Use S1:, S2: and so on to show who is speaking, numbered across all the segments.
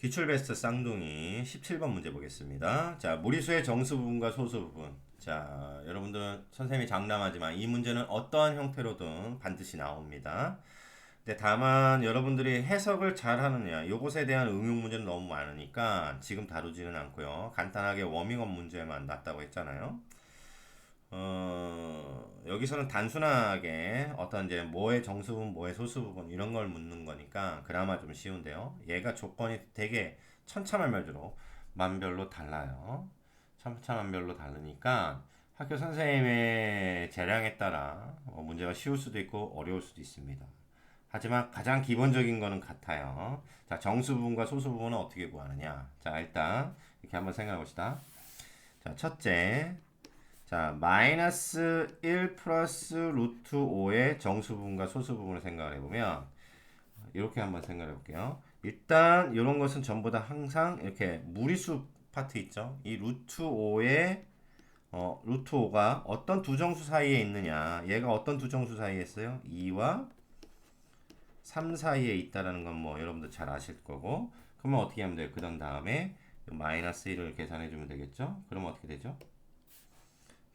S1: 기출 베스트 쌍둥이 17번 문제 보겠습니다. 자, 무리수의 정수 부분과 소수 부분. 자, 여러분들은 선생님이 장담하지만 이 문제는 어떠한 형태로든 반드시 나옵니다. 근데 다만 여러분들이 해석을 잘 하느냐, 요것에 대한 응용 문제는 너무 많으니까 지금 다루지는 않고요. 간단하게 워밍업 문제만 놨다고 했잖아요. 여기서는 단순하게 어떤 이제 뭐의 정수 부분, 뭐의 소수 부분 이런 걸 묻는 거니까 그나마 좀 쉬운데요. 얘가 조건이 되게 천차만별로 만별로 달라요. 천차만별로 다르니까 학교 선생님의 재량에 따라 문제가 쉬울 수도 있고 어려울 수도 있습니다. 하지만 가장 기본적인 거는 같아요. 자, 정수 부분과 소수 부분은 어떻게 구하느냐? 자, 일단 이렇게 한번 생각해 봅시다. 자, 첫째. 자, 마이너스 1 플러스 루트 5의 정수 부분과 소수 부분을 생각을 해보면 이렇게 한번 생각해 볼게요. 일단 이런 것은 전부 다 항상 이렇게 무리수 파트 있죠. 이 루트 5의 루트 5가 어떤 두 정수 사이에 있느냐. 얘가 어떤 두 정수 사이에 있어요? 2와 3 사이에 있다라는 건 뭐 여러분들 잘 아실 거고. 그러면 어떻게 하면 돼요? 그 다음에 마이너스 1을 계산해 주면 되겠죠? 그러면 어떻게 되죠?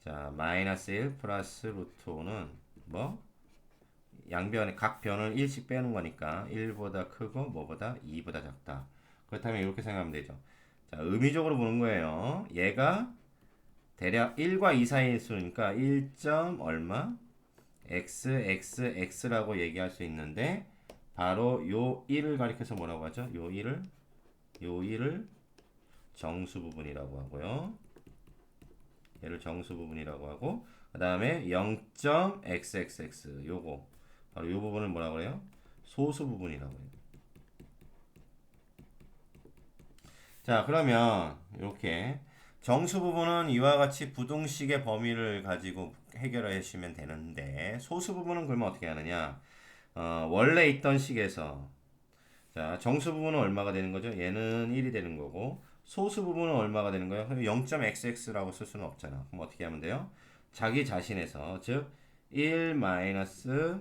S1: 자, 마이너스 1 플러스 루트 5는 뭐? 양변에 각 변을 1씩 빼는 거니까 1보다 크고 뭐보다 2보다 작다. 그렇다면 이렇게 생각하면 되죠. 자, 의미적으로 보는 거예요. 얘가 대략 1과 2 사이일 수니까 1. 얼마? x, x, x라고 얘기할 수 있는데 바로 요 1을 가리켜서 뭐라고 하죠? 요 1을 정수 부분이라고 하고요. 얘를 정수 부분이라고 하고 그 다음에 0.xxx 요거 바로 요 부분을 뭐라고 그래요? 소수 부분이라고 해요. 자, 그러면 이렇게 정수 부분은 이와 같이 부등식의 범위를 가지고 해결해 주시면 되는데 소수 부분은 그러면 어떻게 하느냐? 원래 있던 식에서 자, 정수 부분은 얼마가 되는 거죠? 얘는 1이 되는 거고 소수 부분은 얼마가 되는 거예요? 0.xx라고 쓸 수는 없잖아. 그럼 어떻게 하면 돼요? 자기 자신에서 즉 1 마이너스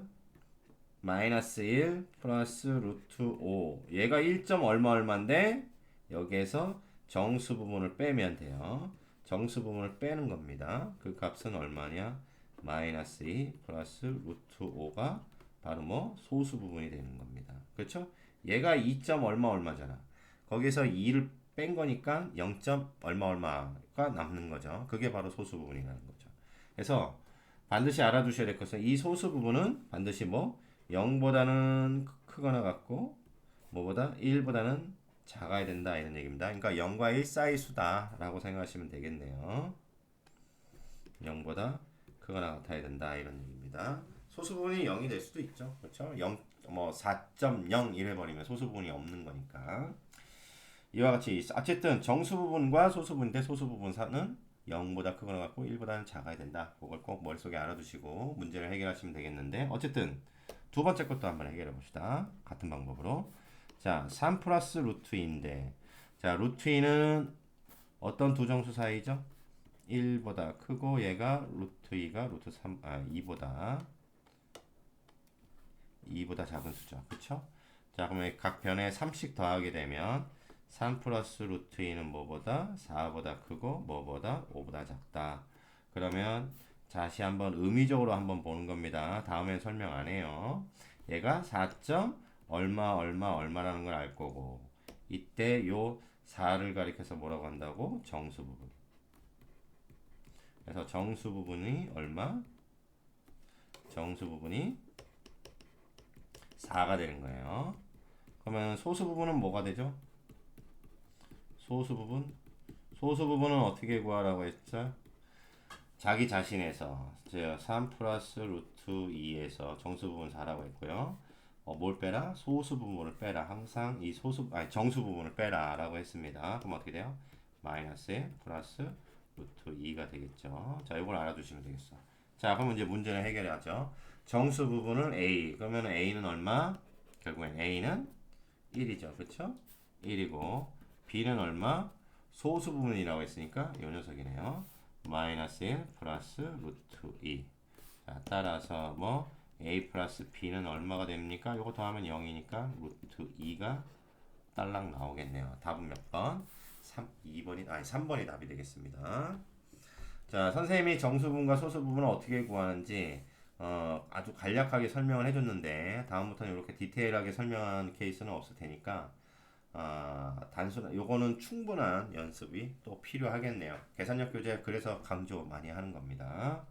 S1: 1 플러스 루트 5 얘가 1. 얼마 얼마인데 여기에서 정수 부분을 빼면 돼요. 정수 부분을 빼는 겁니다. 그 값은 얼마냐? 마이너스 2 플러스 루트 5가 바로 뭐 소수 부분이 되는 겁니다. 그렇죠? 얘가 2. 얼마 얼마잖아. 거기서 2를 뺀 거니까 0. 얼마 얼마가 남는 거죠. 그게 바로 소수 부분이라는 거죠. 그래서 반드시 알아두셔야 될 것은 이 소수 부분은 반드시 뭐 0보다는 크거나 같고 뭐보다 1보다는 작아야 된다 이런 얘기입니다. 그러니까 0과 1 사이 수다라고 생각하시면 되겠네요. 0보다 크거나 같아야 된다 이런 얘기입니다. 소수 부분이 0이 될 수도 있죠. 그렇죠? 0 뭐 4.0 이래버리면 소수 부분이 없는 거니까. 이와 같이 어쨌든 정수 부분과 소수 부분인데 소수 부분 사는 0보다 크거나 같고 1보다는 작아야 된다. 그걸 꼭 머릿속에 알아두시고 문제를 해결하시면 되겠는데 어쨌든 두 번째 것도 한번 해결해 봅시다. 같은 방법으로. 자, 3 플러스 루트 2인데 자, 루트 2는 어떤 두 정수 사이죠? 1보다 크고 얘가 루트 2가 루트 3, 2보다 작은 수죠. 그쵸? 자, 그러면 각 변에 3씩 더하게 되면 3 플러스 루트 2는 뭐보다 4보다 크고 뭐보다 5보다 작다. 그러면 다시 한번 의미적으로 한번 보는 겁니다. 다음엔 설명 안 해요. 얘가 4. 얼마라는 걸 알 거고 이때 요 4를 가리켜서 뭐라고 한다고? 정수 부분. 그래서 정수 부분이 얼마? 정수 부분이 4가 되는 거예요. 그러면 소수 부분은 뭐가 되죠? 소수 부분? 소수 부분은 어떻게 구하라고 했죠? 자기 자신에서 3 플러스 루트 2에서 정수 부분 4라고 했고요. 뭘 빼라? 소수 부분을 빼라. 항상 이 정수 부분을 빼라라고 했습니다. 그럼 어떻게 돼요? 마이너스 1 플러스 루트 2가 되겠죠. 자, 이걸 알아두시면 되겠어. 자, 그럼 이제 문제를 해결하죠. 정수 부분은 A. 그러면 A는 얼마? 결국엔 A는 1이죠. 그쵸? 1이고 B는 얼마? 소수 부분이라고 했으니까 이 녀석이네요. 마이너스 1 플러스 루트 2. 자, 따라서 A 플러스 B는 얼마가 됩니까? 요거 더하면 0이니까 루트 2가 딸랑 나오겠네요. 답은 몇 번? 2번이 아니 3번이 답이 되겠습니다. 자, 선생님이 정수분과 소수부분을 어떻게 구하는지 아주 간략하게 설명을 해줬는데 다음부터는 이렇게 디테일하게 설명한 케이스는 없을 테니까 단순한 요거는 충분한 연습이 또 필요하겠네요. 계산력 교재 그래서 강조 많이 하는 겁니다.